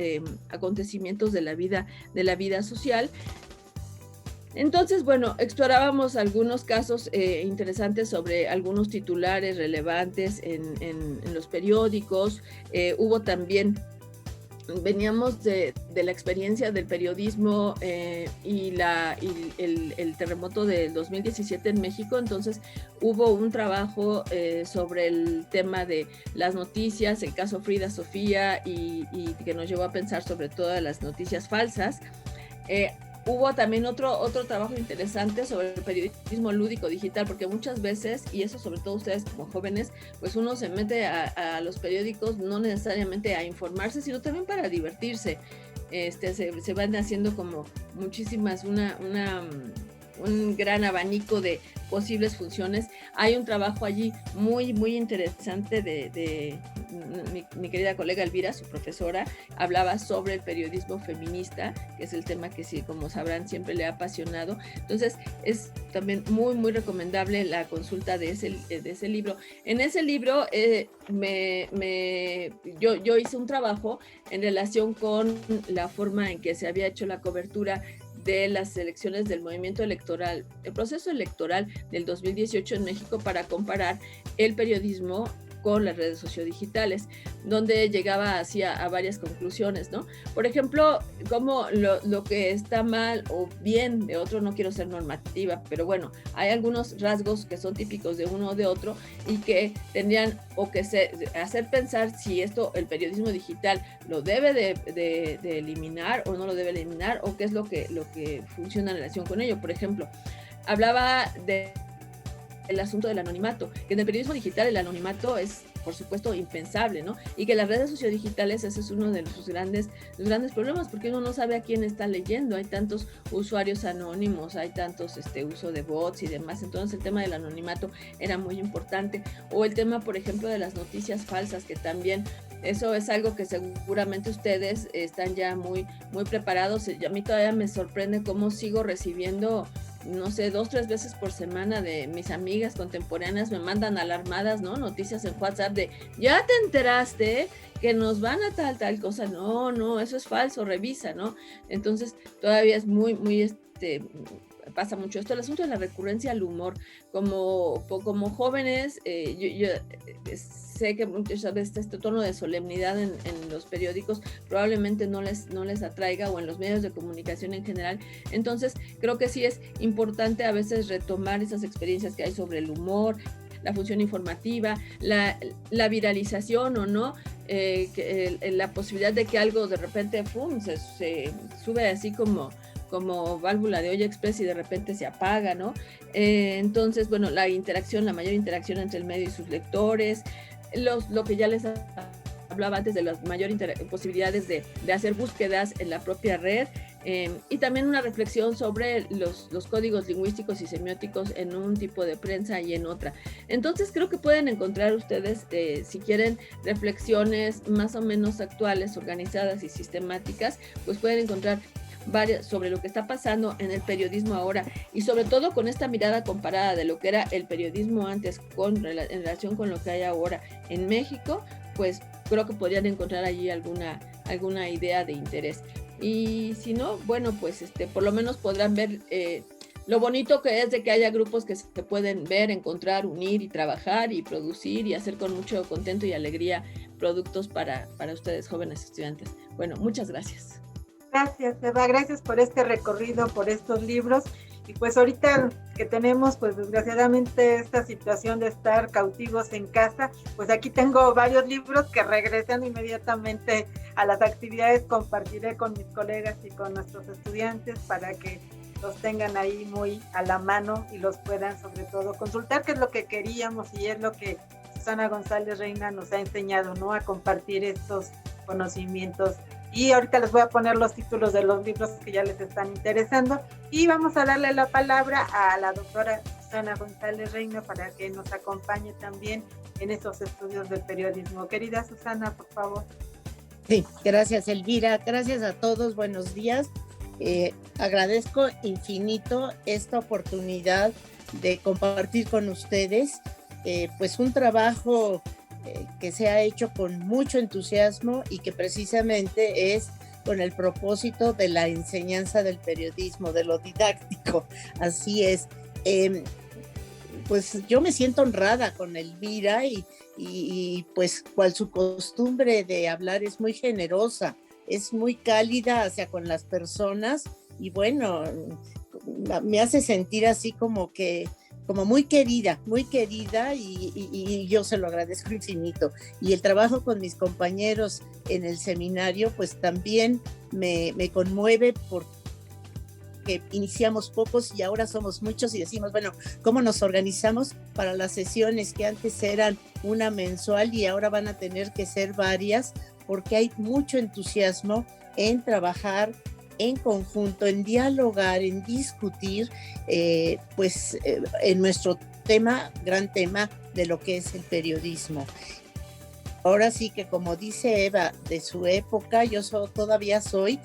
acontecimientos de la vida social. Entonces, bueno, explorábamos algunos casos interesantes sobre algunos titulares relevantes en los periódicos. Hubo también, veníamos de la experiencia del periodismo y el terremoto del 2017 en México, entonces hubo un trabajo sobre el tema de las noticias, el caso Frida Sofía y que nos llevó a pensar sobre todas las noticias falsas. Hubo también otro trabajo interesante sobre el periodismo lúdico digital, porque muchas veces, y eso sobre todo ustedes como jóvenes, pues uno se mete a los periódicos no necesariamente a informarse, sino también para divertirse. Se van haciendo como muchísimas, un gran abanico de posibles funciones. Hay un trabajo allí muy, muy interesante de mi querida colega Elvira, su profesora, hablaba sobre el periodismo feminista, que es el tema que sí, como sabrán, siempre le ha apasionado. Entonces, es también muy, muy recomendable la consulta de ese libro. En ese libro, yo hice un trabajo en relación con la forma en que se había hecho la cobertura de las elecciones del movimiento electoral, el proceso electoral del 2018 en México, para comparar el periodismo con las redes sociodigitales, donde llegaba a varias conclusiones, ¿no? Por ejemplo, como lo que está mal o bien de otro, no quiero ser normativa, pero bueno, hay algunos rasgos que son típicos de uno o de otro y que tendrían hacer pensar si el periodismo digital lo debe de eliminar o no lo debe eliminar, o qué es lo que funciona en relación con ello. Por ejemplo, hablaba el asunto del anonimato, que en el periodismo digital el anonimato es, por supuesto, impensable, ¿no? Y que las redes sociodigitales, ese es uno de los grandes problemas, porque uno no sabe a quién está leyendo, hay tantos usuarios anónimos, hay tantos uso de bots y demás, entonces el tema del anonimato era muy importante. O el tema, por ejemplo, de las noticias falsas, que también eso es algo que seguramente ustedes están ya muy, muy preparados. A mí todavía me sorprende cómo sigo recibiendo, no sé, 2-3 veces por semana de mis amigas contemporáneas, me mandan alarmadas, ¿no? Noticias en WhatsApp de, ¿ya te enteraste que nos van a tal cosa? No, eso es falso, revisa, ¿no? Entonces todavía es muy, muy, pasa mucho esto. El asunto de la recurrencia al humor, como jóvenes, yo sé que muchas veces este tono de solemnidad en los periódicos probablemente no les atraiga, o en los medios de comunicación en general. Entonces creo que sí es importante a veces retomar esas experiencias que hay sobre el humor, la función informativa, la viralización o no, la posibilidad de que algo de repente se sube así como válvula de olla express y de repente se apaga, ¿no? Entonces, bueno, la mayor interacción entre el medio y sus lectores, lo que ya les hablaba antes de las mayores posibilidades de hacer búsquedas en la propia red, y también una reflexión sobre los códigos lingüísticos y semióticos en un tipo de prensa y en otra. Entonces creo que pueden encontrar ustedes, si quieren reflexiones más o menos actuales, organizadas y sistemáticas, pues pueden encontrar varias sobre lo que está pasando en el periodismo ahora, y sobre todo con esta mirada comparada de lo que era el periodismo antes en relación con lo que hay ahora en México. Pues creo que podrían encontrar allí alguna idea de interés. Y si no, bueno, pues por lo menos podrán ver lo bonito que es de que haya grupos que se pueden ver, encontrar, unir y trabajar y producir y hacer con mucho contento y alegría productos para ustedes, jóvenes estudiantes. Bueno, muchas gracias. Gracias, Eva, gracias por este recorrido, por estos libros. Y pues ahorita que tenemos pues desgraciadamente esta situación de estar cautivos en casa, pues aquí tengo varios libros que regresando inmediatamente a las actividades compartiré con mis colegas y con nuestros estudiantes para que los tengan ahí muy a la mano y los puedan sobre todo consultar, que es lo que queríamos y es lo que Susana González Reina nos ha enseñado, ¿no? A compartir estos conocimientos. Y ahorita les voy a poner los títulos de los libros que ya les están interesando y vamos a darle la palabra a la doctora Susana González Reina para que nos acompañe también en esos estudios del periodismo. Querida Susana, por favor. Sí, gracias Elvira, gracias a todos, buenos días. Agradezco infinito esta oportunidad de compartir con ustedes pues un trabajo que se ha hecho con mucho entusiasmo y que precisamente es con el propósito de la enseñanza del periodismo, de lo didáctico. Así es. Pues yo me siento honrada con Elvira y pues cual su costumbre de hablar es muy generosa, es muy cálida hacia con las personas y bueno, me hace sentir así como muy querida y yo se lo agradezco infinito. Y el trabajo con mis compañeros en el seminario pues también me conmueve porque iniciamos pocos y ahora somos muchos y decimos, bueno, ¿cómo nos organizamos para las sesiones que antes eran una mensual y ahora van a tener que ser varias? Porque hay mucho entusiasmo en trabajar en conjunto, en dialogar, en discutir, en nuestro gran tema de lo que es el periodismo. Ahora sí que como dice Eva, de su época, yo todavía soy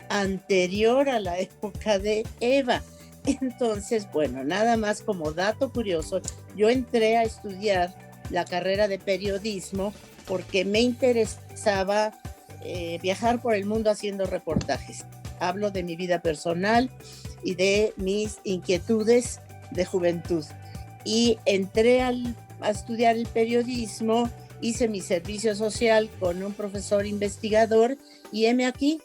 anterior a la época de Eva. Entonces, bueno, nada más como dato curioso, yo entré a estudiar la carrera de periodismo porque me interesaba viajar por el mundo haciendo reportajes. Hablo de mi vida personal y de mis inquietudes de juventud. Y entré a estudiar el periodismo, hice mi servicio social con un profesor investigador y heme aquí.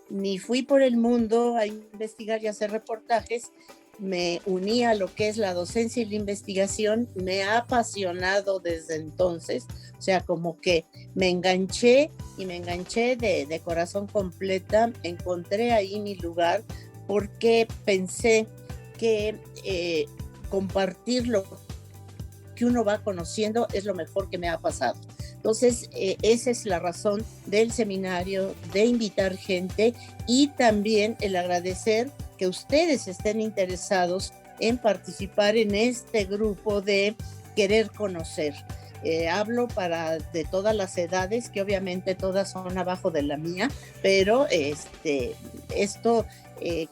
Ni fui por el mundo a investigar y hacer reportajes, me uní a lo que es la docencia y la investigación, me ha apasionado desde entonces, o sea, como que me enganché de corazón completa, encontré ahí mi lugar porque pensé que compartir lo que uno va conociendo es lo mejor que me ha pasado. Entonces, esa es la razón del seminario, de invitar gente y también el agradecer que ustedes estén interesados en participar en este grupo de querer conocer. Hablo de todas las edades, que obviamente todas son abajo de la mía, pero esto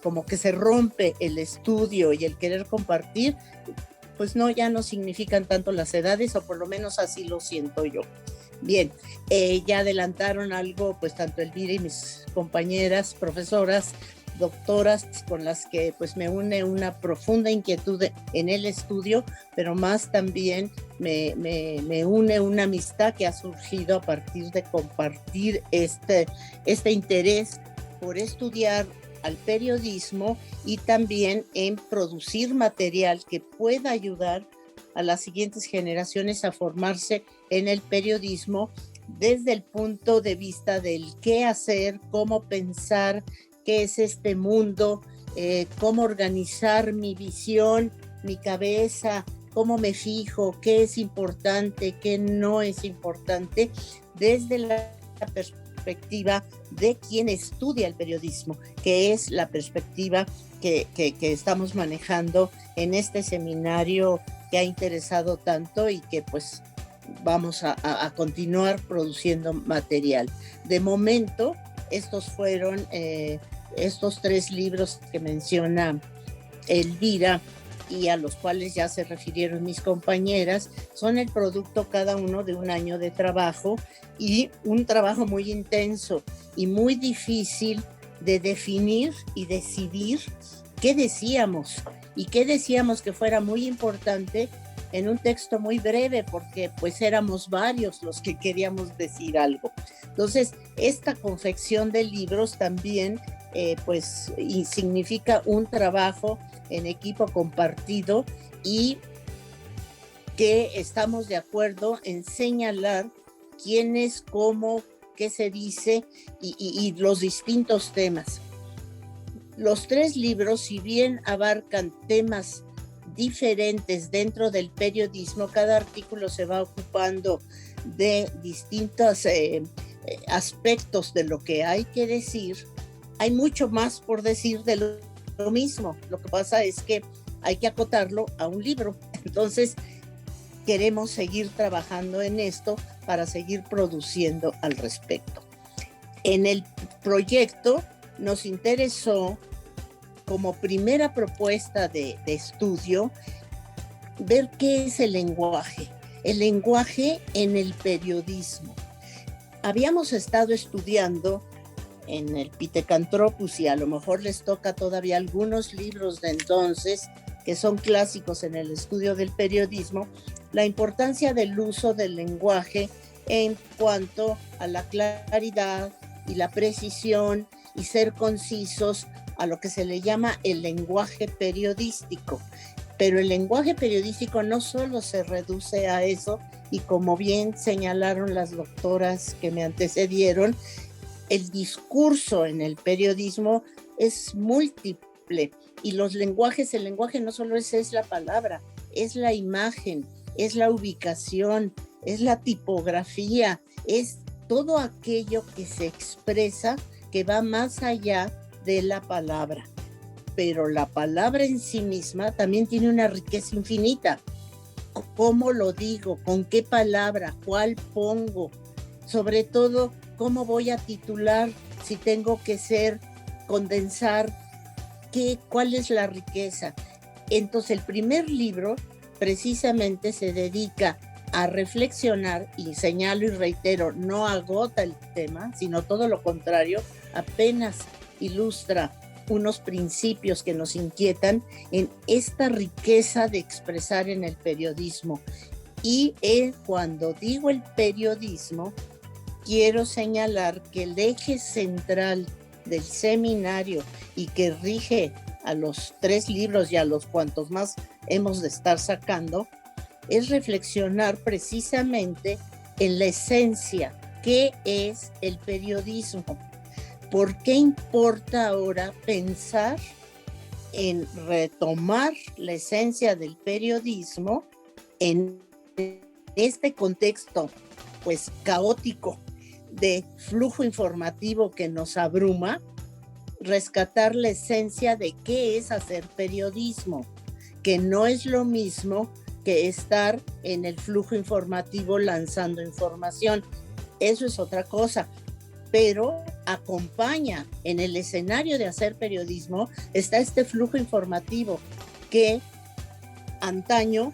como que se rompe el estudio y el querer compartir, pues ya no significan tanto las edades, o por lo menos así lo siento yo. Bien, ya adelantaron algo, pues tanto Elvira y mis compañeras, profesoras, doctoras, con las que pues me une una profunda inquietud en el estudio, pero más también me une una amistad que ha surgido a partir de compartir este interés por estudiar al periodismo y también en producir material que pueda ayudar a las siguientes generaciones a formarse en el periodismo desde el punto de vista del qué hacer, cómo pensar, qué es este mundo, cómo organizar mi visión, mi cabeza, cómo me fijo, qué es importante, qué no es importante, desde la perspectiva de quien estudia el periodismo, que es la perspectiva que estamos manejando en este seminario que ha interesado tanto y que pues vamos a continuar produciendo material. De momento, estos fueron estos 3 libros que menciona Elvira y a los cuales ya se refirieron mis compañeras, son el producto cada uno de un año de trabajo y un trabajo muy intenso y muy difícil de definir y decidir qué decíamos y qué decíamos que fuera muy importante en un texto muy breve, porque pues éramos varios los que queríamos decir algo. Entonces, esta confección de libros también y significa un trabajo en equipo compartido y que estamos de acuerdo en señalar quién es, cómo, qué se dice y los distintos temas. Los 3 libros, si bien abarcan temas diferentes dentro del periodismo, cada artículo se va ocupando de distintos aspectos de lo que hay que decir. Hay mucho más por decir de lo mismo. Lo que pasa es que hay que acotarlo a un libro. Entonces, queremos seguir trabajando en esto para seguir produciendo al respecto. En el proyecto nos interesó, como primera propuesta de estudio, ver qué es el lenguaje en el periodismo. Habíamos estado estudiando en el Pithecanthropus, y a lo mejor les toca todavía algunos libros de entonces, que son clásicos en el estudio del periodismo, la importancia del uso del lenguaje en cuanto a la claridad y la precisión y ser concisos, a lo que se le llama el lenguaje periodístico. Pero el lenguaje periodístico no solo se reduce a eso, y como bien señalaron las doctoras que me antecedieron, el discurso en el periodismo es múltiple, y el lenguaje no solo es la palabra, es la imagen, es la ubicación, es la tipografía, es todo aquello que se expresa que va más allá de la palabra. Pero la palabra en sí misma también tiene una riqueza infinita. ¿Cómo lo digo? ¿Con qué palabra? ¿Cuál pongo? Sobre todo, ¿cómo voy a titular? Si tengo que condensar, ¿cuál es la riqueza? Entonces, el primer libro precisamente se dedica a reflexionar, y señalo y reitero, no agota el tema, sino todo lo contrario, apenas ilustra unos principios que nos inquietan en esta riqueza de expresar en el periodismo. Y cuando digo el periodismo, quiero señalar que el eje central del seminario, y que rige a los 3 libros y a los cuantos más hemos de estar sacando, es reflexionar precisamente en la esencia. ¿Qué es el periodismo? ¿Por qué importa ahora pensar en retomar la esencia del periodismo en este contexto pues caótico de flujo informativo que nos abruma? Rescatar la esencia de qué es hacer periodismo, que no es lo mismo que estar en el flujo informativo lanzando información. Eso es otra cosa, pero acompaña en el escenario de hacer periodismo, está este flujo informativo que antaño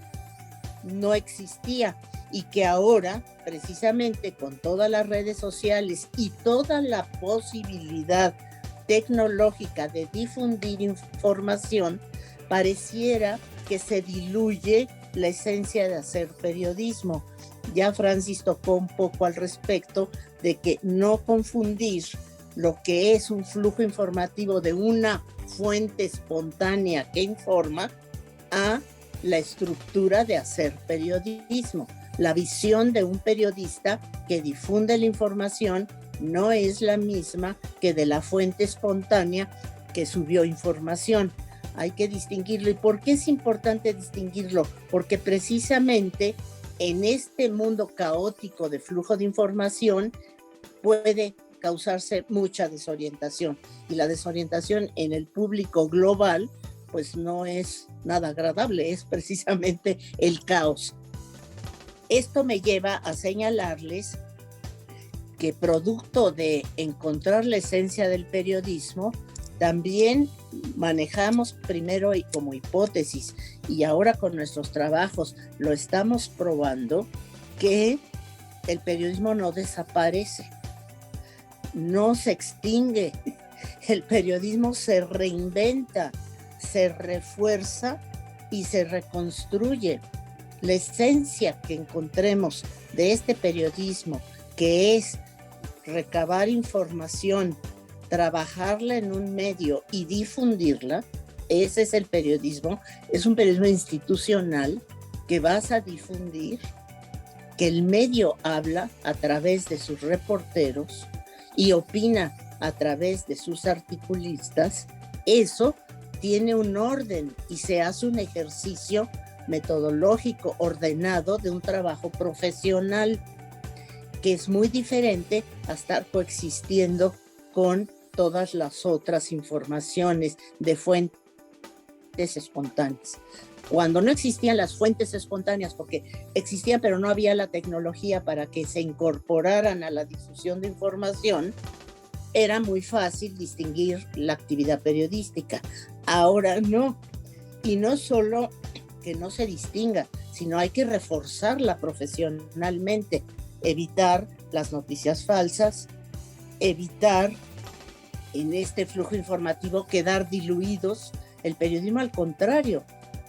no existía y que ahora, precisamente con todas las redes sociales y toda la posibilidad tecnológica de difundir información, pareciera que se diluye la esencia de hacer periodismo. Ya Francis tocó un poco al respecto de que no confundir lo que es un flujo informativo de una fuente espontánea que informa a la estructura de hacer periodismo. La visión de un periodista que difunde la información no es la misma que de la fuente espontánea que subió información. Hay que distinguirlo. ¿Y por qué es importante distinguirlo? Porque precisamente en este mundo caótico de flujo de información puede causarse mucha desorientación. Y la desorientación en el público global pues no es nada agradable, es precisamente el caos. Esto me lleva a señalarles que producto de encontrar la esencia del periodismo, también manejamos primero y como hipótesis, y ahora con nuestros trabajos lo estamos probando, que el periodismo no desaparece, no se extingue, el periodismo se reinventa, se refuerza y se reconstruye. La esencia que encontremos de este periodismo, que es recabar información trabajarla en un medio y difundirla, ese es el periodismo, es un periodismo institucional que vas a difundir, que el medio habla a través de sus reporteros y opina a través de sus articulistas. Eso tiene un orden y se hace un ejercicio metodológico ordenado de un trabajo profesional, que es muy diferente a estar coexistiendo con todas las otras informaciones de fuentes espontáneas. Cuando no existían las fuentes espontáneas, porque existían pero no había la tecnología para que se incorporaran a la difusión de información, era muy fácil distinguir la actividad periodística. Ahora no, y no solo que no se distinga, sino hay que reforzarla profesionalmente, evitar las noticias falsas, evitar en este flujo informativo quedar diluidos. El periodismo, al contrario,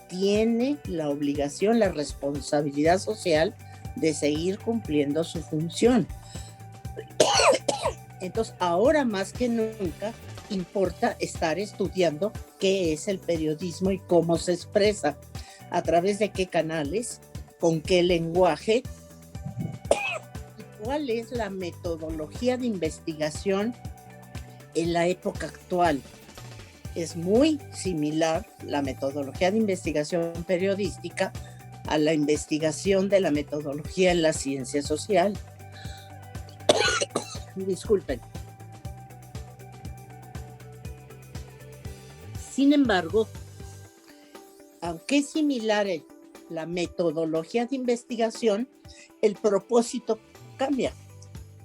tiene la obligación, la responsabilidad social de seguir cumpliendo su función. Entonces, ahora más que nunca, importa estar estudiando qué es el periodismo y cómo se expresa, a través de qué canales, con qué lenguaje, y cuál es la metodología de investigación en la época actual. Es muy similar la metodología de investigación periodística a la investigación de la metodología en la ciencia social. Disculpen. Sin embargo, aunque es similar la metodología de investigación, el propósito cambia.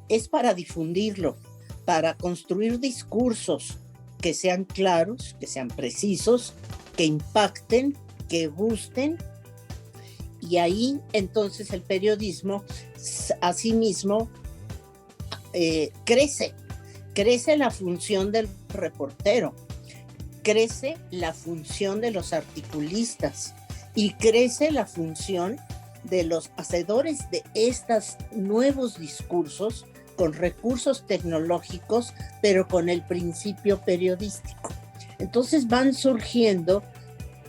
Es para difundirlo, para construir discursos que sean claros, que sean precisos, que impacten, que gusten. Y ahí entonces el periodismo asimismo crece la función del reportero, crece la función de los articulistas y crece la función de los hacedores de estos nuevos discursos con recursos tecnológicos, pero con el principio periodístico. Entonces van surgiendo,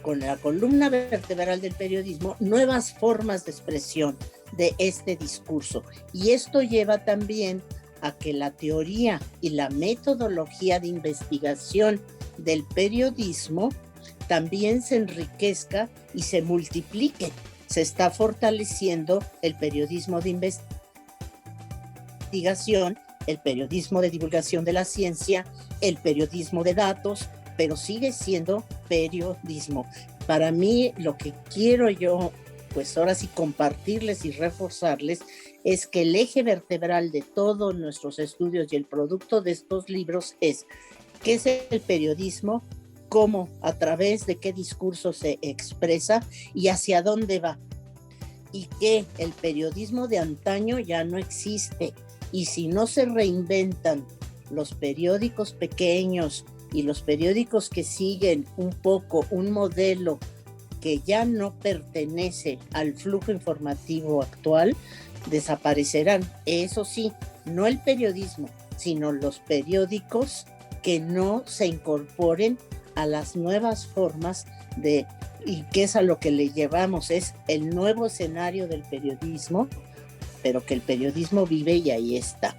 con la columna vertebral del periodismo, nuevas formas de expresión de este discurso. Y esto lleva también a que la teoría y la metodología de investigación del periodismo también se enriquezca y se multiplique. Se está fortaleciendo el periodismo de investigación, el periodismo de divulgación de la ciencia, el periodismo de datos, pero sigue siendo periodismo. Para mí, lo que quiero yo, pues ahora sí compartirles y reforzarles, es que el eje vertebral de todos nuestros estudios y el producto de estos libros es qué es el periodismo, cómo, a través de qué discurso se expresa y hacia dónde va. Y que el periodismo de antaño ya no existe. Y si no se reinventan los periódicos pequeños y los periódicos que siguen un poco un modelo que ya no pertenece al flujo informativo actual, desaparecerán. Eso sí, no el periodismo, sino los periódicos que no se incorporen a las nuevas formas de, y que es a lo que le llevamos, es el nuevo escenario del periodismo, pero que el periodismo vive y ahí está.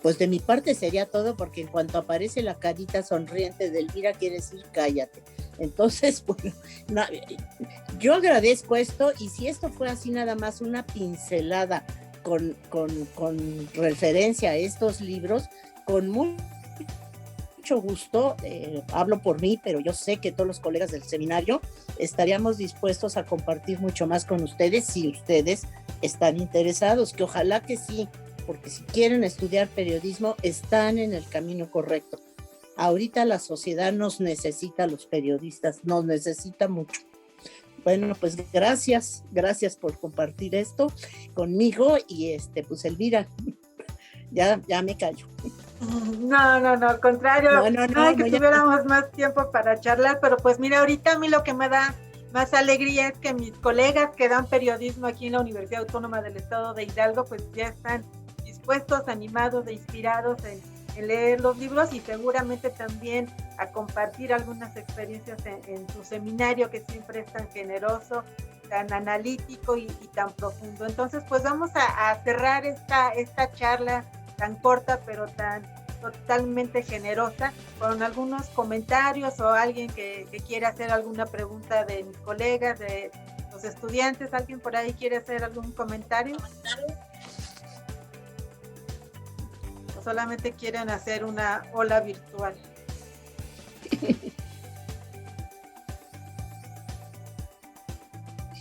Pues de mi parte sería todo, porque en cuanto aparece la carita sonriente de Elvira, quiere decir cállate. Entonces, bueno, no, yo agradezco esto, y si esto fue así nada más una pincelada con referencia a estos libros, con mucho gusto, hablo por mí, pero yo sé que todos los colegas del seminario estaríamos dispuestos a compartir mucho más con ustedes si ustedes están interesados, que ojalá que sí, porque si quieren estudiar periodismo están en el camino correcto. Ahorita la sociedad nos necesita, los periodistas nos necesita mucho. Bueno, pues gracias por compartir esto conmigo, y pues Elvira, ya me callo. No, al contrario, no que tuviéramos más tiempo para charlar, pero pues mira, ahorita a mí lo que me da más alegría es que mis colegas que dan periodismo aquí en la Universidad Autónoma del Estado de Hidalgo, pues ya están dispuestos, animados e inspirados leer los libros y seguramente también a compartir algunas experiencias en su seminario, que siempre es tan generoso, tan analítico y tan profundo. Entonces, pues vamos a cerrar esta charla tan corta, pero tan totalmente generosa, con algunos comentarios o alguien que quiera hacer alguna pregunta de mis colegas, de los estudiantes. ¿Alguien por ahí quiere hacer algún comentario? ¿O solamente quieren hacer una ola virtual?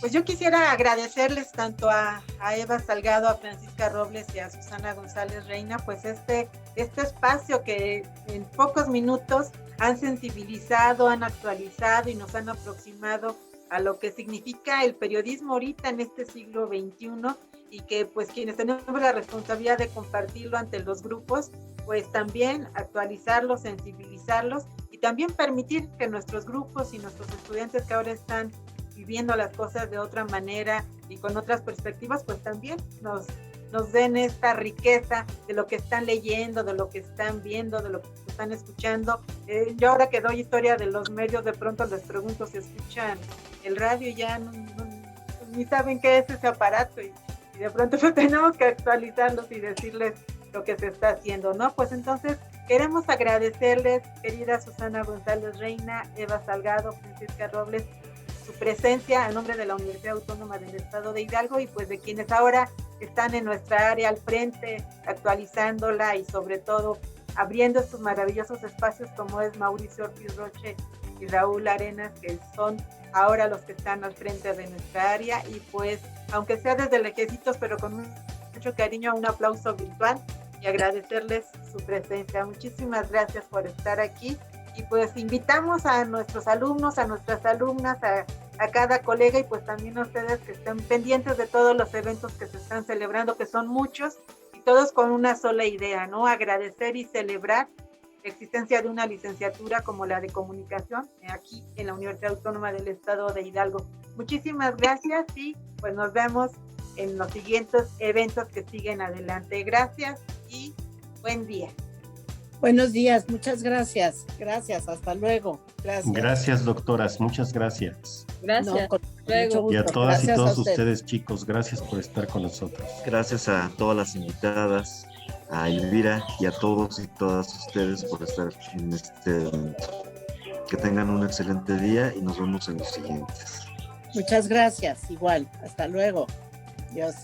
Pues yo quisiera agradecerles tanto a Eva Salgado, a Francisca Robles y a Susana González Reina, pues este espacio que en pocos minutos han sensibilizado, han actualizado y nos han aproximado a lo que significa el periodismo ahorita en este siglo XXI, y que pues quienes tenemos la responsabilidad de compartirlo ante los grupos, pues también actualizarlos, sensibilizarlos y también permitir que nuestros grupos y nuestros estudiantes que ahora están viviendo las cosas de otra manera y con otras perspectivas, pues también nos den esta riqueza de lo que están leyendo, de lo que están viendo, de lo que están escuchando. Yo ahora que doy historia de los medios, de pronto les pregunto si escuchan el radio y ya ni saben qué es ese aparato, y de pronto pues tenemos que actualizarlos y decirles lo que se está haciendo, ¿no? Pues entonces queremos agradecerles, querida Susana González Reina, Eva Salgado, Francisca Robles, su presencia a nombre de la Universidad Autónoma del Estado de Hidalgo, y pues de quienes ahora están en nuestra área al frente, actualizándola y sobre todo abriendo estos maravillosos espacios como es Mauricio Ortiz Roche y Raúl Arenas, que son ahora los que están al frente de nuestra área. Y pues, aunque sea desde lejecitos, pero con mucho cariño, un aplauso virtual y agradecerles su presencia. Muchísimas gracias por estar aquí. Y pues invitamos a nuestros alumnos, a nuestras alumnas, a cada colega, y pues también a ustedes que estén pendientes de todos los eventos que se están celebrando, que son muchos, y todos con una sola idea, ¿no? Agradecer y celebrar la existencia de una licenciatura como la de comunicación aquí en la Universidad Autónoma del Estado de Hidalgo. Muchísimas gracias y pues nos vemos en los siguientes eventos que siguen adelante. Gracias y buen día. Buenos días, muchas gracias. Gracias, hasta luego. Gracias. Gracias, doctoras, muchas gracias. Gracias. No, Luego. Y a todas Gracias y todos a usted. ustedes, chicos, gracias por estar con nosotros. Gracias a todas las invitadas, a Elvira y a todos y todas ustedes por estar en este evento. Que tengan un excelente día y nos vemos en los siguientes. Muchas gracias, igual. Hasta luego. Adiós.